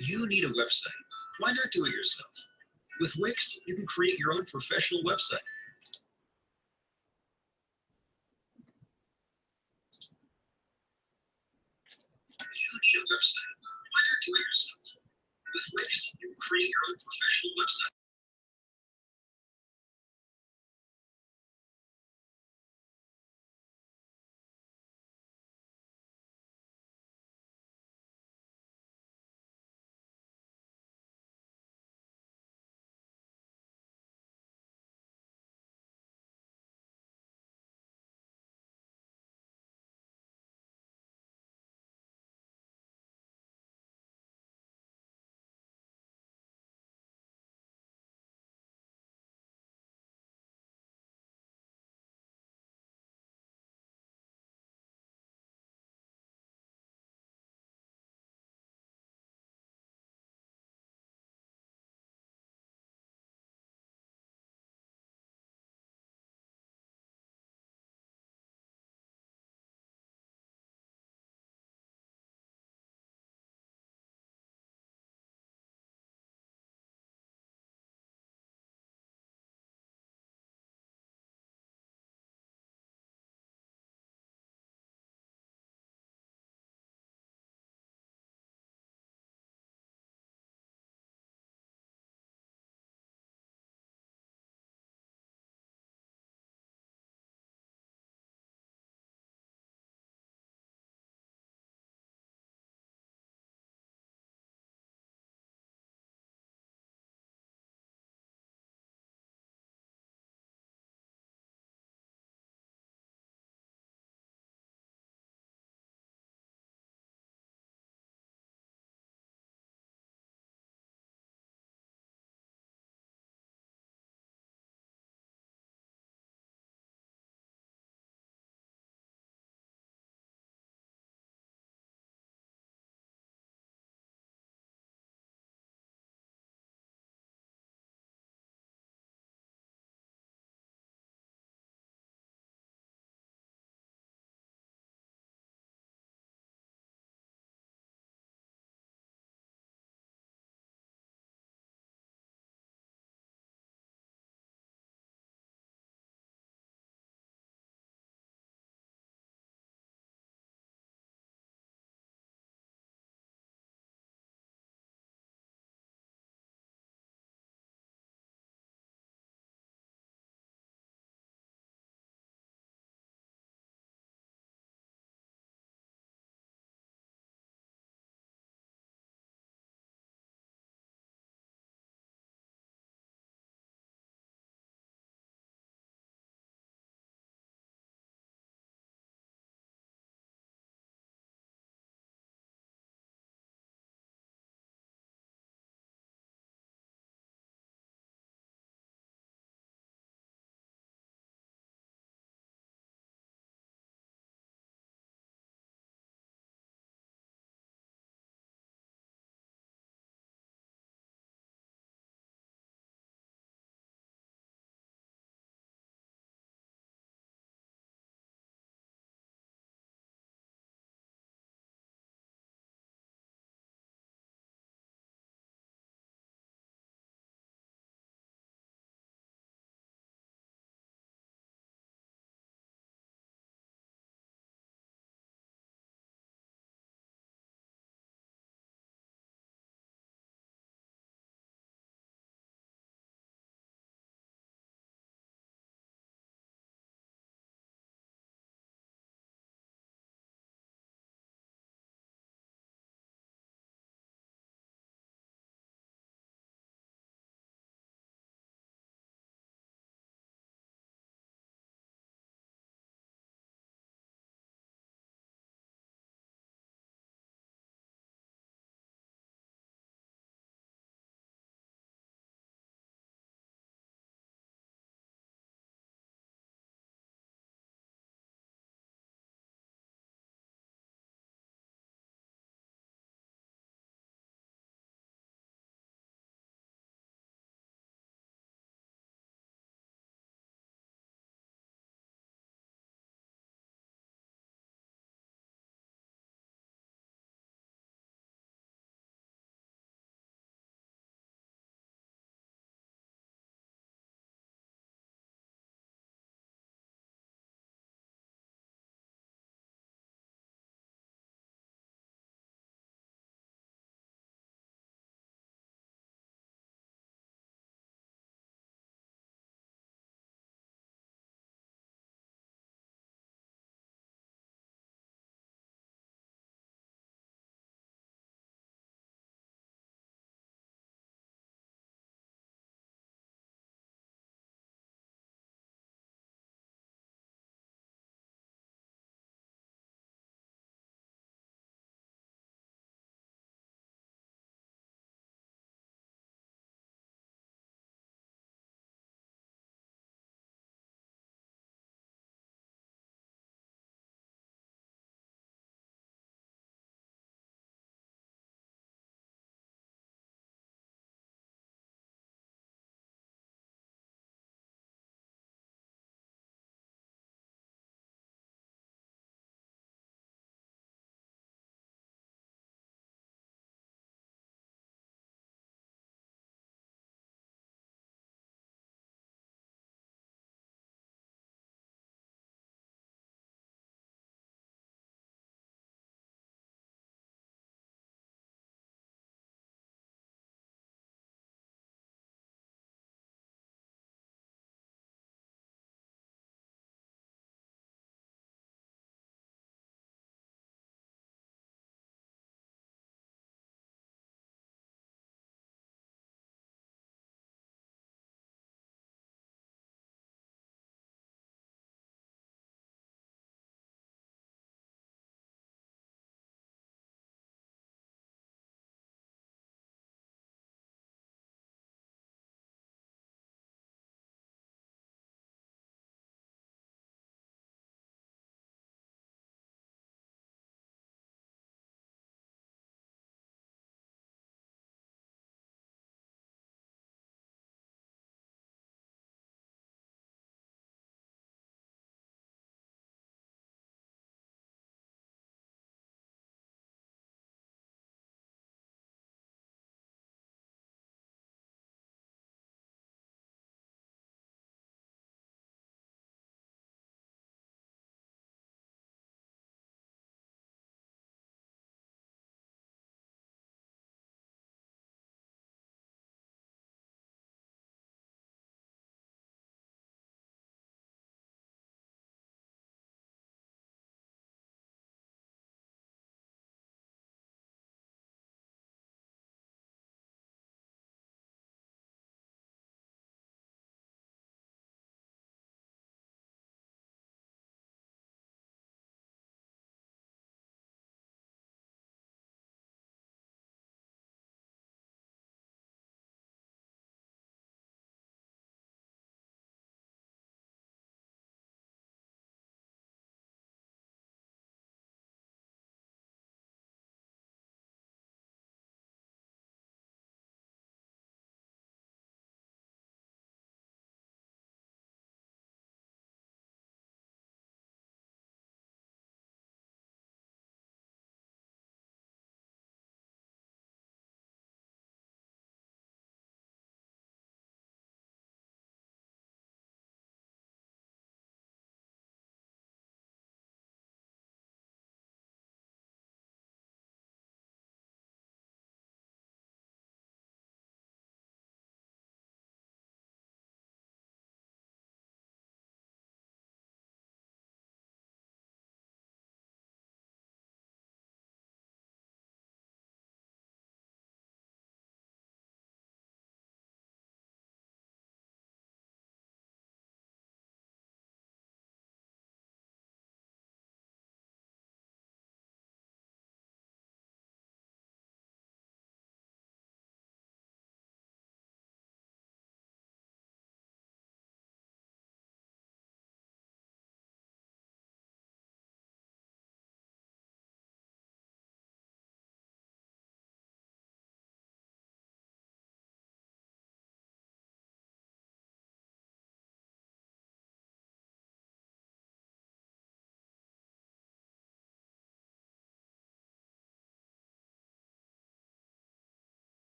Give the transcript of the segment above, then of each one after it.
You need a website. Why not do it yourself? With Wix, you can create your own professional website. You need a website. Why not do it yourself? With Wix, you can create your own professional website.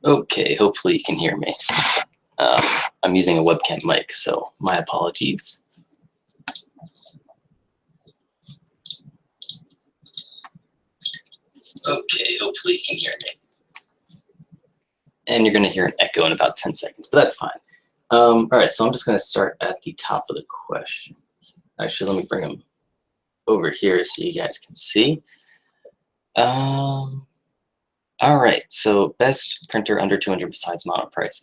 Okay, hopefully you can hear me. I'm using a webcam mic, so my apologies. Okay, hopefully you can hear me. And you're going to hear an echo in about 10 seconds, but that's fine. All right, so I'm just going to start at the top of the question. Actually, let me bring them over here so you guys can see. All right, so best printer under 200 besides Monoprice.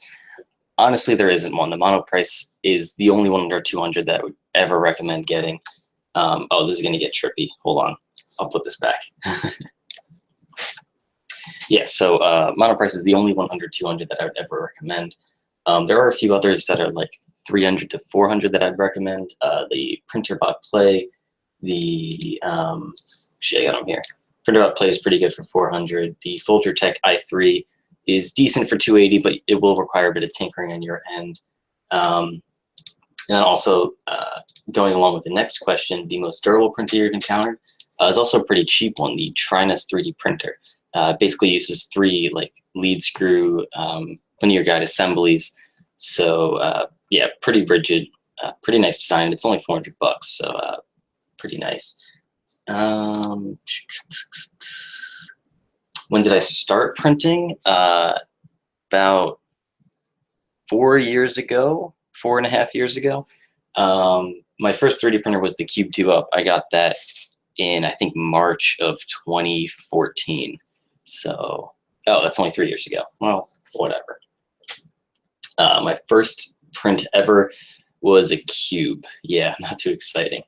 Honestly, there isn't one. The Monoprice is the only one under 200 that I would ever recommend getting. Oh, this is going to get trippy. Hold on. I'll put this back. Yeah, so Monoprice is the only one under 200 that I would ever recommend. There are a few others that are like 300 to 400 that I'd recommend. The PrinterBot Play, the actually I got them here. PrinterBot Play is pretty good for 400. The Folgertech i3 is decent for 280, but it will require a bit of tinkering on your end. And also, going along with the next question, the most durable printer you've encountered is also a pretty cheap one, the Trinus 3D printer. Basically uses 3 like lead screw linear guide assemblies. So yeah, pretty rigid, pretty nice design. It's only 400 bucks, so pretty nice. When did I start printing? About 4 years ago, 4.5 years ago. My first 3D printer was the Cube 2 Up. I got that in, I think, March of 2014. So, oh, that's only 3 years ago. Well, whatever. My first print ever was a Cube. Yeah, not too exciting.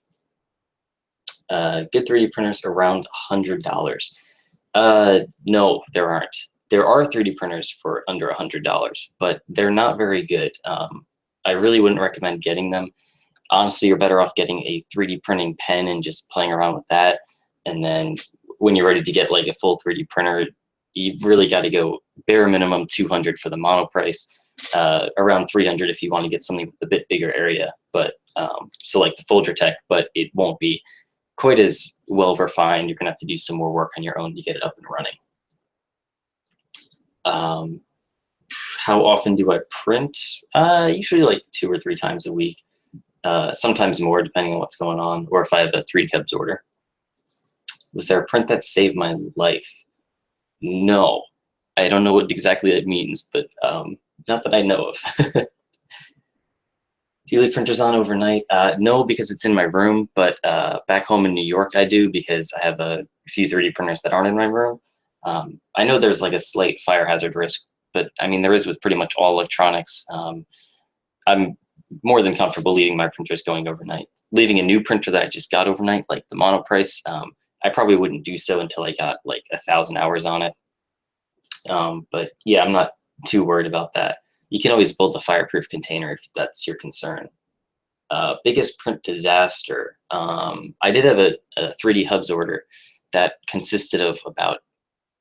Good 3D printers around $100. No, there aren't. There are 3D printers for under $100, but they're not very good. I really wouldn't recommend getting them. Honestly, you're better off getting a 3D printing pen and just playing around with that. And then when you're ready to get like a full 3D printer, you really got to go bare minimum 200 for the Monoprice, around 300 if you want to get something with a bit bigger area. But so like the Folgertech, but it won't be quite as well refined. You're gonna have to do some more work on your own to get it up and running. How often do I print? Usually like 2 or 3 times a week. Sometimes more depending on what's going on, or if I have a 3 Cubs order. Was there a print that saved my life? No, I don't know what exactly that means, but not that I know of. Do you leave printers on overnight? No, because it's in my room, but back home in New York I do, because I have a few 3D printers that aren't in my room. I know there's like a slight fire hazard risk, but I mean there is with pretty much all electronics. I'm more than comfortable leaving my printers going overnight. Leaving a new printer that I just got overnight, like the Monoprice, I probably wouldn't do so until I got like 1,000 hours on it. But yeah, I'm not too worried about that. You can always build a fireproof container if that's your concern. Biggest print disaster. I did have a 3D Hubs order that consisted of about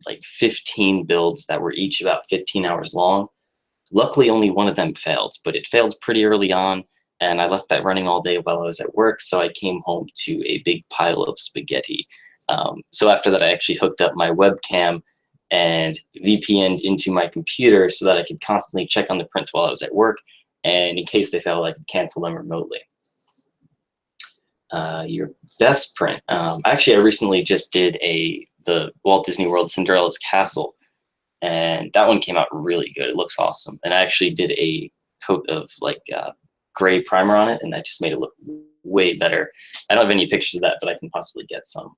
like 15 builds that were each about 15 hours long. Luckily, only one of them failed, but it failed pretty early on, and I left that running all day while I was at work, so I came home to a big pile of spaghetti. So after that, I actually hooked up my webcam and VPN'd into my computer so that I could constantly check on the prints while I was at work, and in case they failed, I could cancel them remotely. Your best print. Actually, I recently just did the Walt Disney World Cinderella's Castle, and that one came out really good. It looks awesome. And I actually did a coat of like gray primer on it, and that just made it look way better. I don't have any pictures of that, but I can possibly get some.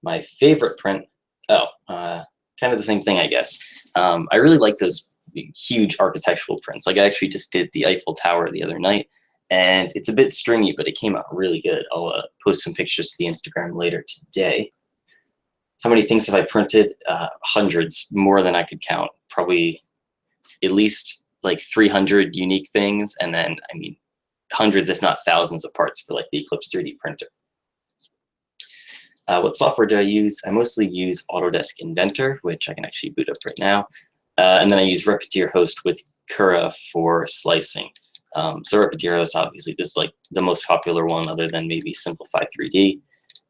My favorite print, kind of the same thing, I guess. I really like those huge architectural prints. Like I actually just did the Eiffel Tower the other night, and it's a bit stringy, but it came out really good. I'll post some pictures to the Instagram later today. How many things have I printed? Hundreds, more than I could count. Probably at least like 300 unique things, and then, I mean, hundreds, if not thousands of parts for like the Eclipse 3D printer. What software do I use? I mostly use Autodesk Inventor, which I can actually boot up right now. And then I use Repetier Host with Cura for slicing. So Repetier Host, obviously, this is like the most popular one other than maybe Simplify 3D.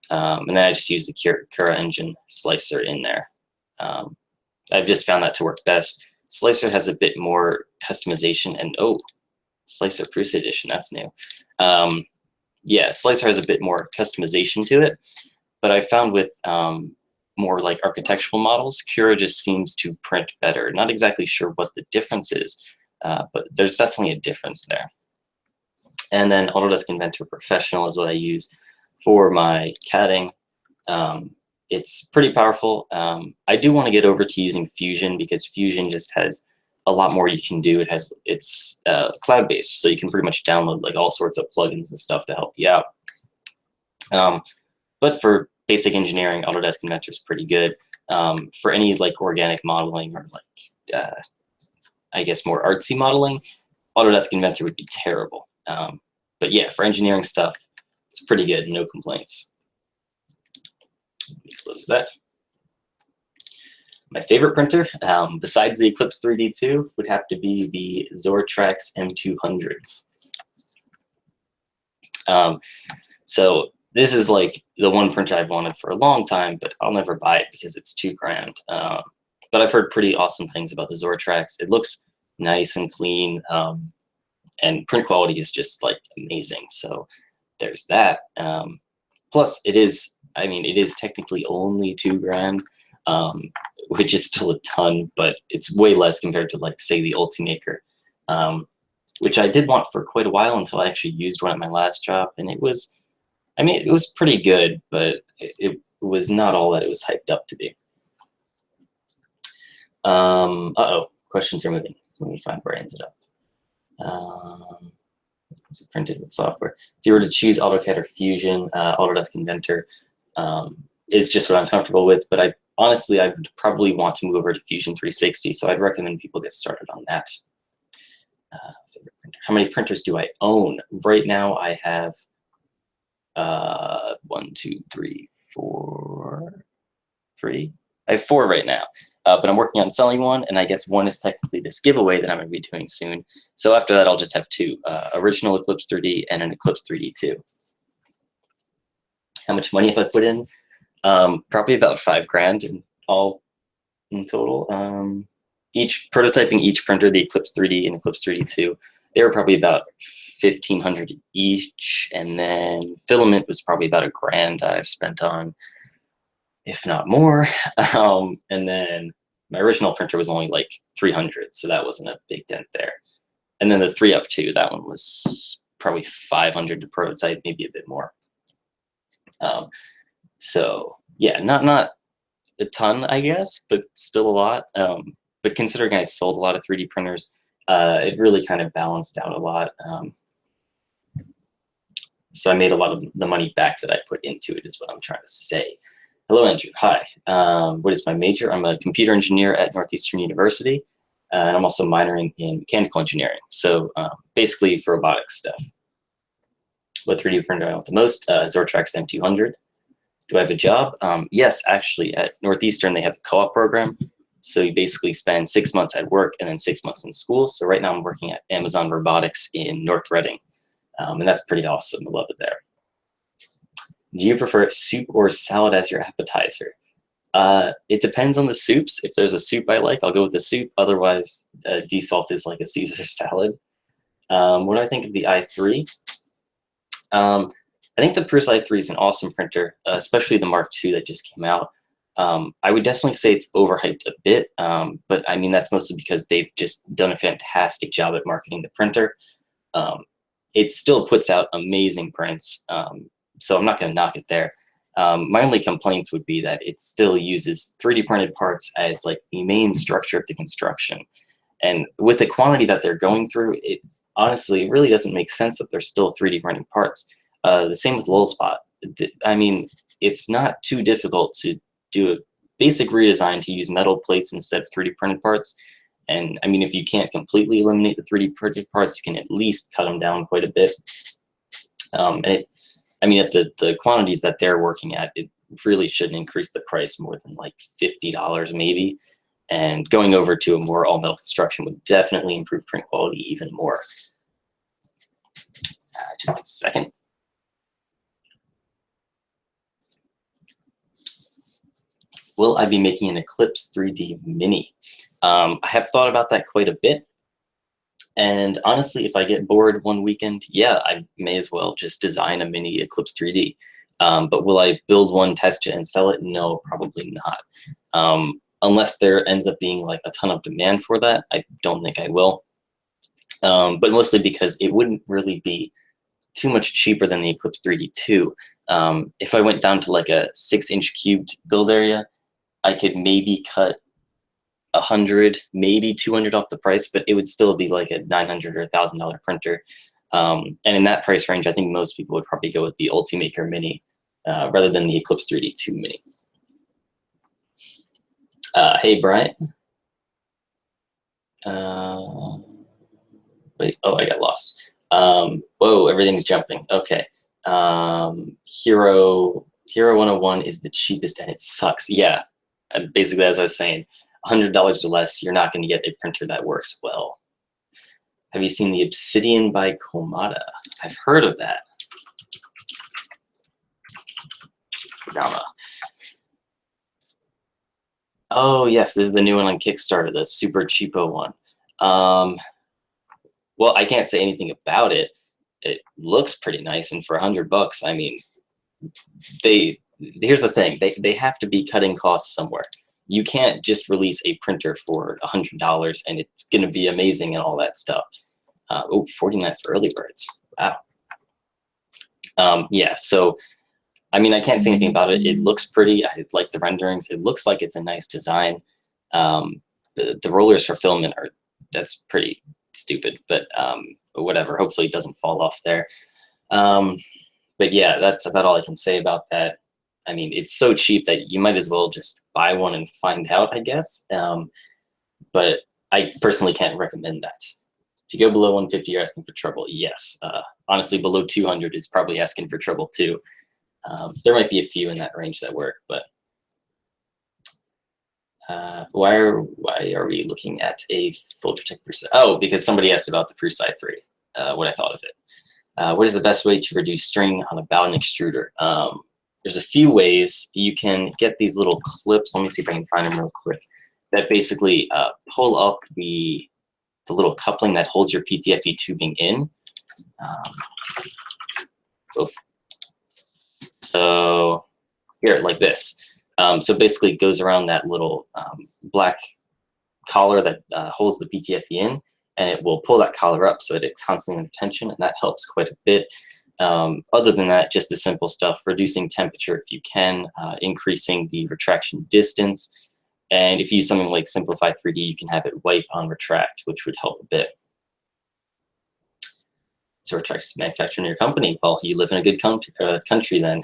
And then I just use the Cura engine slicer in there. I've just found that to work best. Slicer has a bit more customization, and oh, Slicer Prusa Edition, that's new. Yeah, Slicer has a bit more customization to it, but I found with more like architectural models, Cura just seems to print better. Not exactly sure what the difference is, but there's definitely a difference there. And then Autodesk Inventor Professional is what I use for my CADing. It's pretty powerful. I do want to get over to using Fusion because Fusion just has a lot more you can do. It's cloud-based, so you can pretty much download like all sorts of plugins and stuff to help you out. But for basic engineering, Autodesk Inventor is pretty good. For any like organic modeling or like I guess more artsy modeling, Autodesk Inventor would be terrible. But yeah, for engineering stuff, it's pretty good. No complaints. Let me close that. My favorite printer, besides the Eclipse 3D 2, would have to be the Zortrax M200. So this is like the one printer I've wanted for a long time, but I'll never buy it because it's too grand. But I've heard pretty awesome things about the Zortrax. It looks nice and clean, and print quality is just like amazing. So there's that. Plus, it is technically only $2,000, which is still a ton, but it's way less compared to like say the Ultimaker, which I did want for quite a while until I actually used one at my last job, and it was pretty good, but it was not all that it was hyped up to be. Uh-oh, questions are moving. Let me find where I ended up. So printed with software. If you were to choose AutoCAD or Fusion, Autodesk Inventor is just what I'm comfortable with, but I would probably want to move over to Fusion 360, so I'd recommend people get started on that. Favorite printer. How many printers do I own? Right now I have 1, 2, 3, 4, 3. I have 4 right now, but I'm working on selling one, and I guess one is technically this giveaway that I'm going to be doing soon. So after that, I'll just have 2, original Eclipse 3D and an Eclipse 3D 2. How much money have I put in? Probably about $5,000 in total. Prototyping each printer, the Eclipse 3D and Eclipse 3D 2, they were probably about $1,500 each, and then filament was probably about $1,000 I've spent on, if not more. And then my original printer was only like $300, so that wasn't a big dent there. And then the 3-up 2, that one was probably $500 to prototype, maybe a bit more. So yeah, not a ton, I guess, but still a lot. But considering I sold a lot of 3D printers, it really kind of balanced out a lot. So I made a lot of the money back that I put into it, is what I'm trying to say. Hello, Andrew. Hi. What is my major? I'm a computer engineer at Northeastern University, and I'm also minoring in mechanical engineering. So basically for robotics stuff. What 3D printer do I want the most? Zortrax M200. Do I have a job? Yes, actually, at Northeastern, they have a co-op program. So you basically spend 6 months at work and then 6 months in school. So right now I'm working at Amazon Robotics in North Reading. And that's pretty awesome. I love it there. Do you prefer soup or salad as your appetizer? It depends on the soups. If there's a soup I like, I'll go with the soup. Otherwise, default is like a Caesar salad. What do I think of the i3? I think the Prusa i3 is an awesome printer, especially the Mark II that just came out. I would definitely say it's overhyped a bit, but I mean, that's mostly because they've just done a fantastic job at marketing the printer. It still puts out amazing prints, so I'm not going to knock it there. My only complaints would be that it still uses 3D printed parts as like the main structure of the construction. And with the quantity that they're going through, it honestly really doesn't make sense that they're still 3D printing parts. The same with Lulspot. I mean, it's not too difficult to do a basic redesign to use metal plates instead of 3D printed parts. And I mean, if you can't completely eliminate the 3D printed parts, you can at least cut them down quite a bit. I mean, at the quantities that they're working at, it really shouldn't increase the price more than like $50 maybe. And going over to a more all-metal construction would definitely improve print quality even more. Just a second. will I be making an Eclipse 3D Mini? I have thought about that quite a bit. And honestly, if I get bored one weekend, yeah, I may as well just design a mini Eclipse 3D. But will I build one, test it, and sell it? No, probably not. Unless there ends up being like a ton of demand for that, I don't think I will. But mostly because it wouldn't really be too much cheaper than the Eclipse 3D 2. If I went down to like a 6-inch cubed build area, I could maybe cut 100, maybe 200 off the price, but it would still be like a $900 or $1,000 printer. And in that price range, I think most people would probably go with the Ultimaker Mini rather than the Eclipse 3D 2 Mini. Hey, Bryant. Wait, oh, I got lost. Whoa, everything's jumping. Okay. Hero 101 is the cheapest and it sucks. Yeah, basically, as I was saying, $100 or less, you're not going to get a printer that works well. Have you seen the Obsidian by Komada? I've heard of that. Drama. Oh yes, this is the new one on Kickstarter, the super cheapo one. Well, I can't say anything about it. It looks pretty nice, and for $100, I mean, here's the thing, they have to be cutting costs somewhere. You can't just release a printer for $100 and it's going to be amazing and all that stuff. Oh, 49 for early birds. Wow. Yeah, so I mean, I can't say anything about it. It looks pretty. I like the renderings. It looks like it's a nice design. The rollers for filament that's pretty stupid, but whatever. Hopefully it doesn't fall off there. But yeah, that's about all I can say about that. I mean, it's so cheap that you might as well just buy one and find out, I guess. But I personally can't recommend that. If you go below 150, you're asking for trouble. Yes. Honestly, below 200 is probably asking for trouble too. There might be a few in that range that work, but why are we looking at a Folder Tech Prusa? Oh, because somebody asked about the Prusa i3, what I thought of it. What is the best way to reduce strain on a Bowden extruder? There's a few ways. You can get these little clips. Let me see if I can find them real quick. That basically pull up the little coupling that holds your PTFE tubing in. So here, like this. So basically it goes around that little black collar that holds the PTFE in, and it will pull that collar up so that it's constantly under tension, and that helps quite a bit. Other than that, just the simple stuff, reducing temperature if you can, increasing the retraction distance, and if you use something like Simplify 3D, you can have it wipe on retract, which would help a bit. So retract is manufactured in your company. Well, you live in a good country then.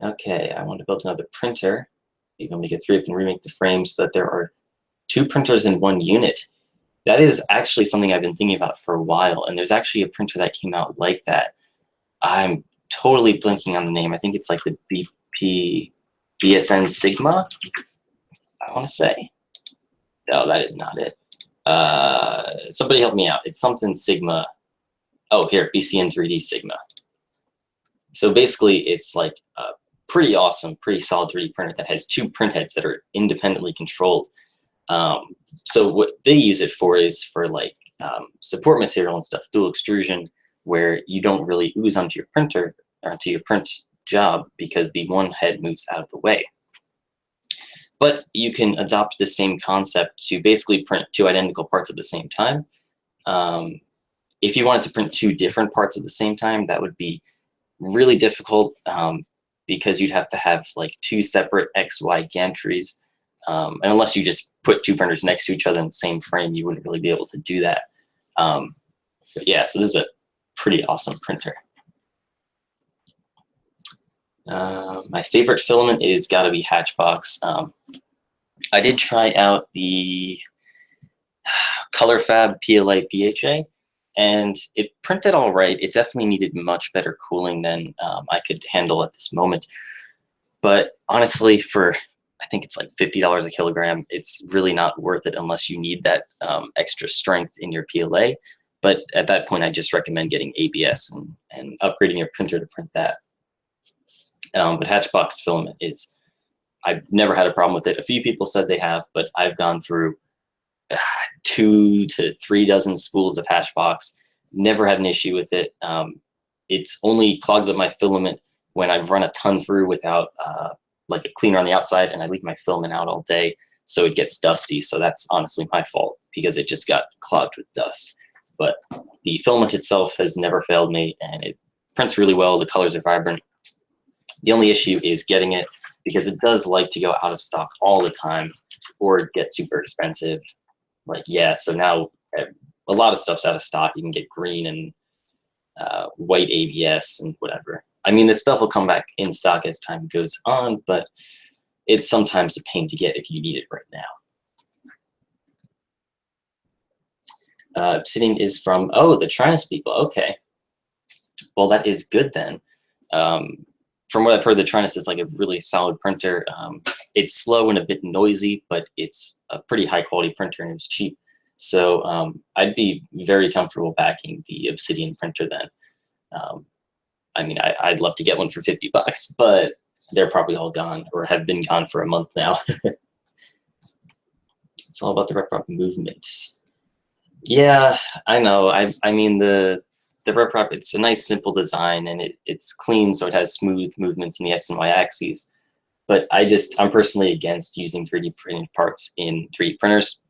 Okay, I want to build another printer. You can make it 3 up and remake the frames so that there are 2 printers in 1 unit. That is actually something I've been thinking about for a while, and there's actually a printer that came out like that. I'm totally blanking on the name. I think it's like the BSN Sigma, I want to say. No, that is not it. Somebody help me out. It's something Sigma. Oh, here, BCN 3D Sigma. So basically, it's like a pretty awesome, pretty solid 3D printer that has 2 print heads that are independently controlled. So what they use it for is for like support material and stuff, dual extrusion, where you don't really ooze onto your printer or onto your print job because the one head moves out of the way. But you can adopt the same concept to basically print 2 identical parts at the same time. If you wanted to print 2 different parts at the same time, that would be really difficult because you'd have to have like 2 separate XY gantries. And unless you just put 2 printers next to each other in the same frame, you wouldn't really be able to do that. But yeah, so this is a pretty awesome printer. My favorite filament is gotta be Hatchbox. I did try out the ColorFab PLA PHA, and it printed all right. It definitely needed much better cooling than I could handle at this moment. But honestly, for I think it's like $50 a kilogram, it's really not worth it unless you need that extra strength in your PLA. But at that point, I just recommend getting ABS and upgrading your printer to print that. But Hatchbox filament is, I've never had a problem with it. A few people said they have, but I've gone through 2 to 3 dozen spools of Hatchbox, never had an issue with it. It's only clogged up my filament when I've run a ton through without like a cleaner on the outside, and I leave my filament out all day, so it gets dusty. So that's honestly my fault because it just got clogged with dust. But the filament itself has never failed me, and it prints really well. The colors are vibrant. The only issue is getting it, because it does like to go out of stock all the time or get super expensive. Like, yeah, so now a lot of stuff's out of stock. You can get green and white ABS and whatever. I mean, this stuff will come back in stock as time goes on, but it's sometimes a pain to get if you need it right now. Obsidian is from, oh, the Trinus people. Okay. Well, that is good then. From what I've heard, the Trinus is like a really solid printer. It's slow and a bit noisy, but it's a pretty high quality printer and it's cheap. So I'd be very comfortable backing the Obsidian printer then. I mean, I'd love to get one for $50, but they're probably all gone or have been gone for a month now. It's all about the RepRap movement. Yeah, I know. I mean, the RepRap, it's a nice, simple design, and it's clean, so it has smooth movements in the X and Y axes. But I'm personally against using 3D printed parts in 3D printers.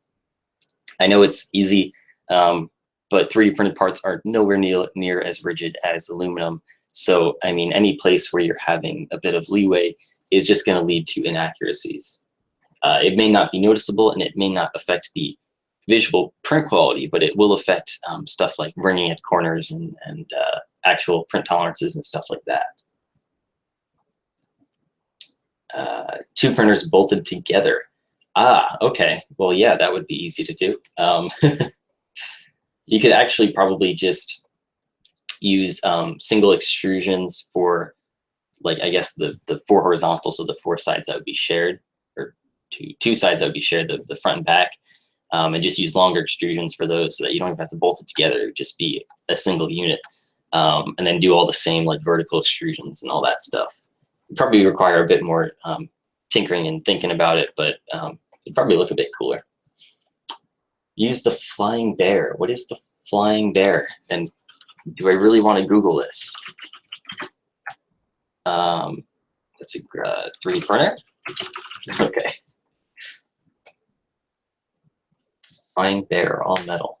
I know it's easy, but 3D printed parts are nowhere near as rigid as aluminum. So, I mean, any place where you're having a bit of leeway is just going to lead to inaccuracies. It may not be noticeable, and it may not affect the visual print quality, but it will affect stuff like ringing at corners and actual print tolerances and stuff like that. 2 printers bolted together. Ah, okay. Well, yeah, that would be easy to do. You could actually probably just use single extrusions for, like, I guess the 4 horizontals of the 4 sides that would be shared, or two sides that would be shared, the front and back, and just use longer extrusions for those so that you don't even have to bolt it together. It would just be a single unit, and then do all the same like vertical extrusions and all that stuff. It'd probably require a bit more tinkering and thinking about it, but it'd probably look a bit cooler. Use the flying bear. What is the flying bear? And do I really want to Google this? That's a 3D printer. Okay. Flying bear, all metal.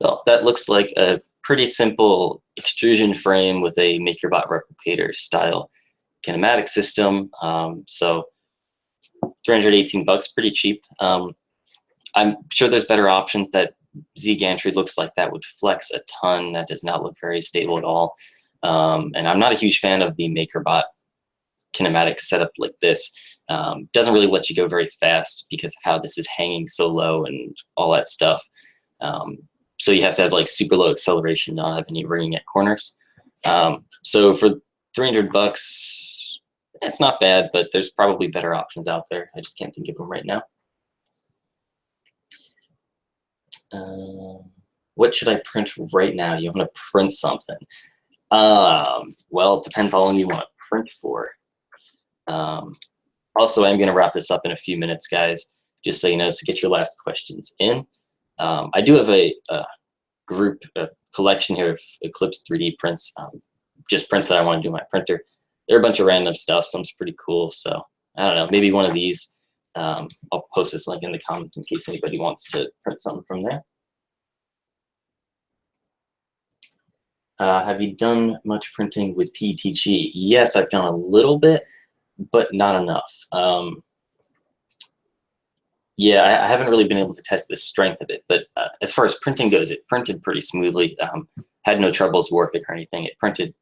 Well, that looks like a pretty simple extrusion frame with a MakerBot replicator style kinematic system. So 318 bucks, pretty cheap. I'm sure there's better options. That Z gantry looks like that would flex a ton. That does not look very stable at all. And I'm not a huge fan of the MakerBot kinematic setup like this. Doesn't really let you go very fast because of how this is hanging so low and all that stuff. So you have to have like super low acceleration, not have any ringing at corners. So for 300 bucks, it's not bad, but there's probably better options out there. I just can't think of them right now. What should I print right now? You want to print something? Well, it depends how long you want to print for. Also, I'm going to wrap this up in a few minutes, guys, just so you know, so get your last questions in. I do have a collection here of Eclipse 3D prints, just prints that I want to do on my printer. They're a bunch of random stuff, some's pretty cool, so I don't know, maybe one of these. I'll post this link in the comments in case anybody wants to print something from there. Have you done much printing with PETG? Yes, I've done a little bit, but not enough. Yeah, I haven't really been able to test the strength of it, but as far as printing goes, it printed pretty smoothly. Had no troubles warping or anything. It printed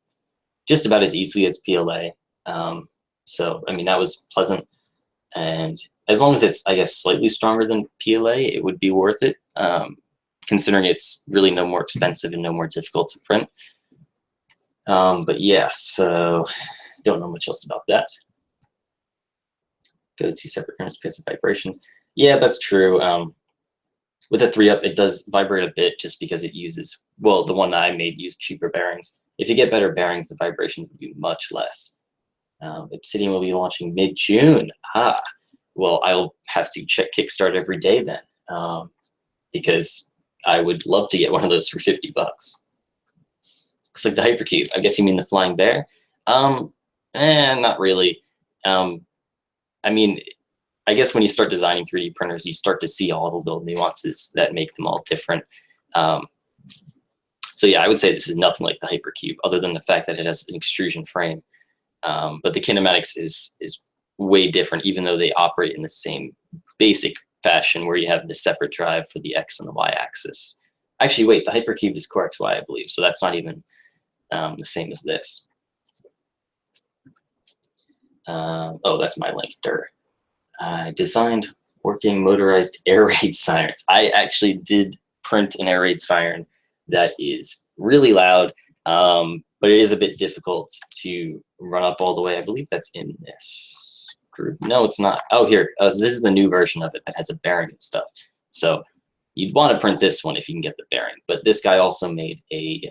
just about as easily as PLA. So, I mean, that was pleasant. And as long as it's, I guess, slightly stronger than PLA, it would be worth it, considering it's really no more expensive and no more difficult to print. But yeah, so don't know much else about that. Go to 2 separate printers because of vibrations. Yeah, that's true. With a 3-up, it does vibrate a bit just because it uses, well, the one that I made used cheaper bearings. If you get better bearings, the vibration will be much less. Obsidian will be launching mid-June. Well, I'll have to check Kickstarter every day then, because I would love to get one of those for 50 bucks. Looks like the Hypercube. I guess you mean the Flying Bear? Not really. I mean, I guess when you start designing 3D printers, you start to see all the little nuances that make them all different. So yeah, I would say this is nothing like the Hypercube, other than the fact that it has an extrusion frame. But the kinematics is way different, even though they operate in the same basic fashion where you have the separate drive for the X and the Y axis. Actually, wait, the Hypercube is Core XY, I believe, so that's not even the same as this. Oh, that's my link, I designed working motorized air raid sirens. I actually did print an air raid siren that is really loud, but it is a bit difficult to run up all the way. I believe that's in this group. No, it's not. Oh, here. This is the new version of it that has a bearing and stuff. So you'd want to print this one if you can get the bearing. But this guy also made a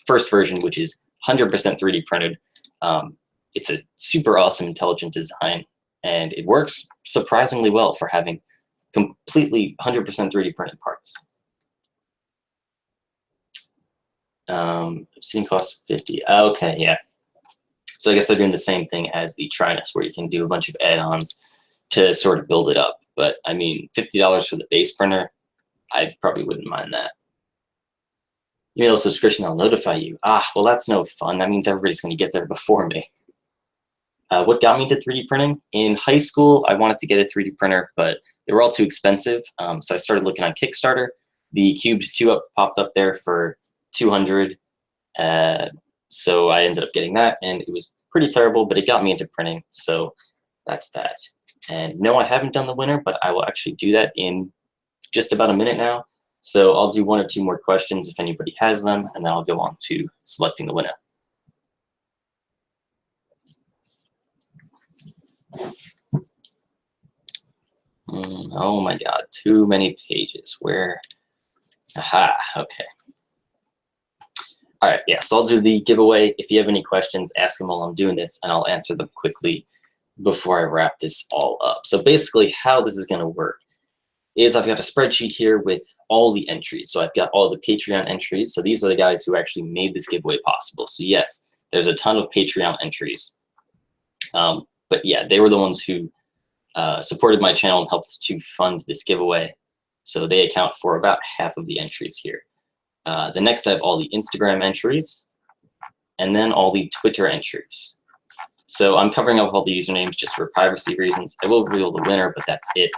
first version, which is 100% 3D printed. It's a super awesome, intelligent design, and it works surprisingly well for having completely 100% 3D printed parts. Obsidian costs 50. Okay, yeah. So I guess they're doing the same thing as the Trinus, where you can do a bunch of add-ons to sort of build it up. But I mean, $50 for the base printer, I probably wouldn't mind that. Email subscription, I'll notify you. Well, that's no fun. That means everybody's going to get there before me. What got me into 3D printing? In high school, I wanted to get a 3D printer, but they were all too expensive. So I started looking on Kickstarter. The Cubed 2-up popped up there for $200. So I ended up getting that, and it was pretty terrible, but it got me into printing. So that's that. And no, I haven't done the winner, but I will actually do that in just about a minute now. So I'll do 1 or 2 more questions if anybody has them, and then I'll go on to selecting the winner. Oh my God, too many pages. Where? Aha, okay. All right, yeah, so I'll do the giveaway. If you have any questions, ask them while I'm doing this, and I'll answer them quickly before I wrap this all up. So basically how this is gonna work is I've got a spreadsheet here with all the entries. So I've got all the Patreon entries. So these are the guys who actually made this giveaway possible. So yes, there's a ton of Patreon entries. But yeah, they were the ones who supported my channel and helped to fund this giveaway. So they account for about half of the entries here. The next I have all the Instagram entries, and then all the Twitter entries. So I'm covering up all the usernames just for privacy reasons. I will reveal the winner, but that's it.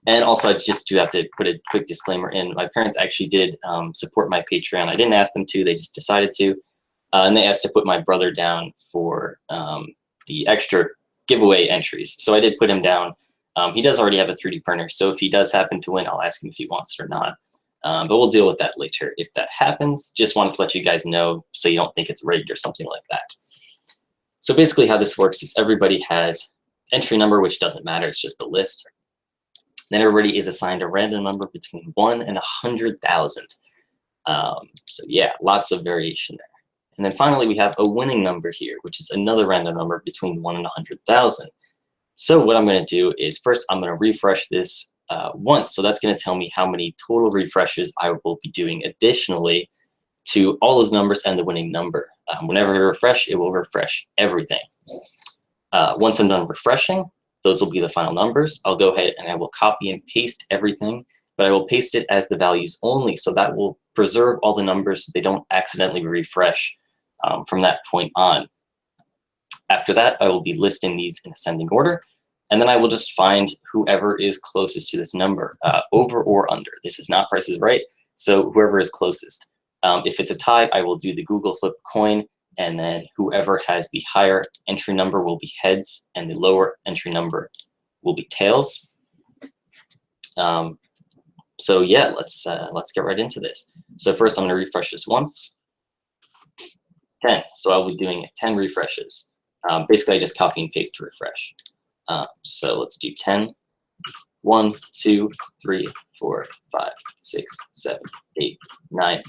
And also, I just do have to put a quick disclaimer in. My parents actually did support my Patreon. I didn't ask them to, they just decided to. And they asked to put my brother down for the extra giveaway entries. So I did put him down. He does already have a 3D printer, so if he does happen to win, I'll ask him if he wants it or not. But we'll deal with that later if that happens. Just wanted to let you guys know so you don't think it's rigged or something like that. So basically how this works is everybody has entry number, which doesn't matter, it's just the list. Then everybody is assigned a random number between 1 and 100,000. So yeah, lots of variation there. And then finally we have a winning number here, which is another random number between 1 and 100,000. So what I'm going to do is first I'm going to refresh this once. So that's going to tell me how many total refreshes I will be doing additionally to all those numbers and the winning number. Whenever I refresh, it will refresh everything. Once I'm done refreshing, those will be the final numbers. I'll go ahead and I will copy and paste everything, but I will paste it as the values only. So that will preserve all the numbers so they don't accidentally refresh from that point on. After that, I will be listing these in ascending order, and then I will just find whoever is closest to this number, over or under. This is not Price is Right, so whoever is closest. If it's a tie, I will do the Google flip coin, and then whoever has the higher entry number will be heads, and the lower entry number will be tails. So yeah, let's get right into this. So first, I'm going to refresh this once. 10. So I'll be doing 10 refreshes. Basically, I just copy and paste to refresh. So let's do 10. 1, 2, 3, 4, 5, 6, 7, 8, 9,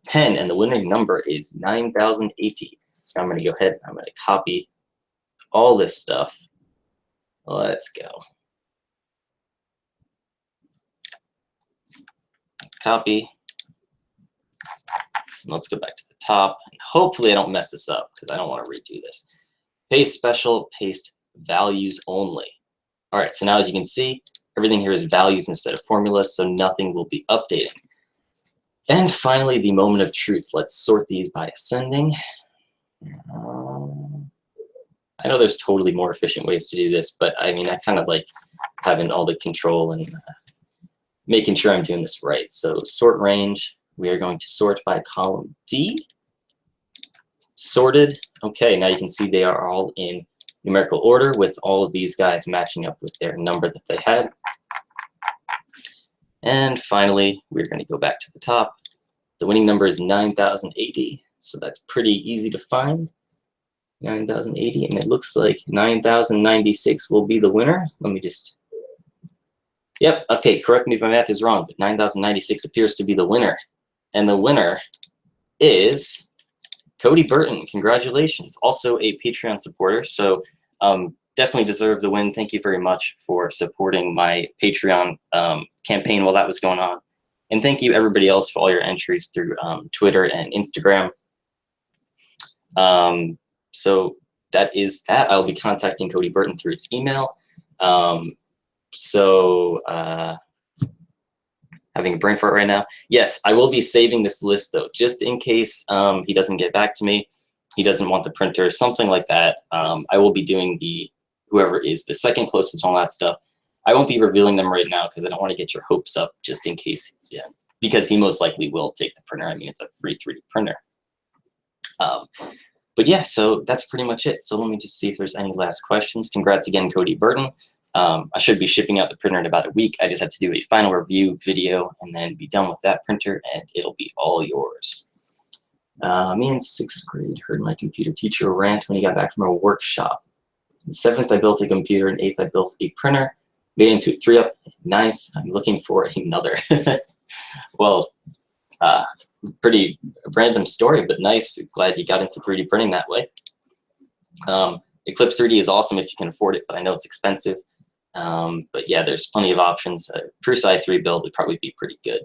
10, and the winning number is 9,080. So I'm going to go ahead, I'm going to copy all this stuff. Let's go. Copy. Let's go back to the top. Hopefully I don't mess this up because I don't want to redo this. Paste special, paste values only. All right, so now as you can see, everything here is values instead of formulas, so nothing will be updating. And finally, the moment of truth. Let's sort these by ascending. I know there's totally more efficient ways to do this, but I mean, I kind of like having all the control and making sure I'm doing this right. So sort range, we are going to sort by column D. Sorted. Okay, now you can see they are all in numerical order with all of these guys matching up with their number that they had. And finally, we're going to go back to the top. The winning number is 9,080, so that's pretty easy to find. 9,080, and it looks like 9,096 will be the winner. Let me just... Yep, okay, correct me if my math is wrong, but 9,096 appears to be the winner. And the winner is Cody Burton. Congratulations. Also a Patreon supporter, so definitely deserve the win. Thank you very much for supporting my Patreon campaign while that was going on. And thank you everybody else for all your entries through Twitter and Instagram. So that is that. I'll be contacting Cody Burton through his email. Having a brain fart right now. Yes, I will be saving this list though, just in case he doesn't get back to me. He doesn't want the printer, something like that. I will be doing whoever is the second closest, all that stuff. I won't be revealing them right now because I don't want to get your hopes up just in case, yeah, because he most likely will take the printer. I mean, it's a free 3D printer. But yeah, so that's pretty much it. So let me just see if there's any last questions. Congrats again, Cody Burton. I should be shipping out the printer in about a week. I just have to do a final review video and then be done with that printer, and it'll be all yours. Me in 6th grade heard my computer teacher rant when he got back from a workshop. In 7th, I built a computer. In 8th, I built a printer. Made it into a 3-up. In 9th, I'm looking for another. Well, pretty random story, but nice. Glad you got into 3D printing that way. Eclipse 3D is awesome if you can afford it, but I know it's expensive. But yeah, there's plenty of options. Prusa i3 build would probably be pretty good.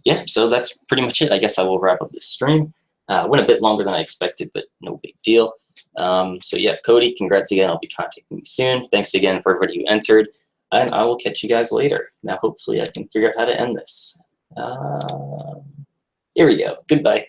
Yeah, so that's pretty much it. I guess I will wrap up this stream. Went a bit longer than I expected, but no big deal. So yeah, Cody, congrats again. I'll be contacting you soon. Thanks again for everybody who entered, and I will catch you guys later. Now, hopefully I can figure out how to end this. Here we go. Goodbye.